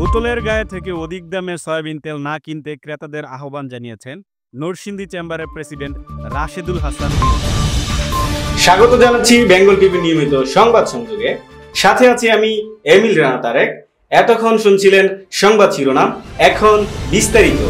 বোতলের গায়ে থেকে অধিক দামে সয়াবিন তেল না কিনতে ক্রেতাদের আহ্বান জানিয়েছেন নরসিংদী চেম্বারের প্রেসিডেন্ট রাশেদুল হাসান। স্বাগত জানাচ্ছি বেঙ্গল টিভি নিয়মিত সংবাদ সংযোগে। সাথে আছি আমি এমিল রানা তারেক। এতক্ষণ শুনছিলেন সংবাদ শিরোনাম, এখন বিস্তারিত।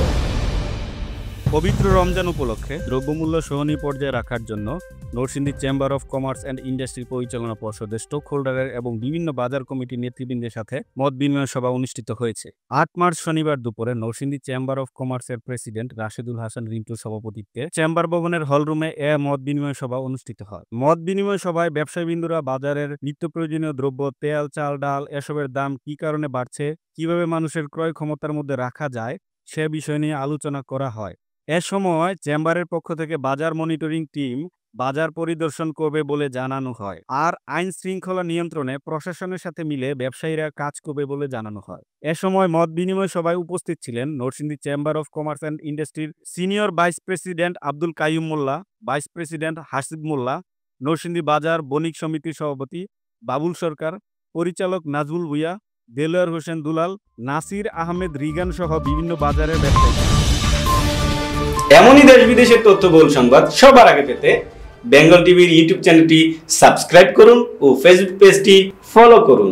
পবিত্র রমজান উপলক্ষে দ্রব্যমূল্য সহনীয় পর্যায়ে রাখার জন্য Narsingdi chamber of commerce and industry পরিচালনা পর্ষদের স্টক হোল্ডারের এবং বিভিন্ন বাজার কমিটির নেতৃবৃন্দের সাথে মত বিনিময় সভা অনুষ্ঠিত হয়েছে। ৮ মার্চ শনিবার দুপুরে নরসিংদী চেম্বার অফ কমার্সের প্রেসিডেন্ট রাশেদুল হাসান রিন্টুর সভাপতিত্বে চেম্বার ভবনের হলরুমে মত বিনিময় সভা অনুষ্ঠিত হয়। মত বিনিময় সভায় ব্যবসায়ীবৃন্দরা বাজারের নিত্য প্রয়োজনীয় দ্রব্য তেল, চাল, ডাল এসবের দাম কি কারণে বাড়ছে, কিভাবে মানুষের ক্রয় ক্ষমতার মধ্যে রাখা যায় সে বিষয় নিয়ে আলোচনা করা হয়। এ সময় চেম্বারের পক্ষ থেকে বাজার মনিটরিং টিম বাজার পরিদর্শন করবে বলে জানানো হয়, আর আইন শৃঙ্খলা নিয়ন্ত্রণে প্রশাসনের সাথে মিলে ব্যবসায়ীরা কাজ করবে বলে জানানো হয়। এ সময় মত বিনিময় সভায় উপস্থিত ছিলেন Narsingdi chamber of commerce and ইন্ডাস্ট্রির senior vice president Abdul Kaiyum Molla, vice president Hasib Molla, Narsingdi বাজার বণিক সমিতির সভাপতি বাবুল সরকার, পরিচালক নাজমুল ভুঁইয়া, দেলোয়ার হোসেন দুলাল, নাসির আহমেদ রিগান সহ বিভিন্ন বাজারের ব্যবসায়ী। এমনই দেশ বিদেশের তথ্যবহুল সংবাদ সবার আগে পেতে বেঙ্গল টিভির ইউটিউব চ্যানেলটি সাবস্ক্রাইব করুন ও ফেসবুক পেজটি ফলো করুন।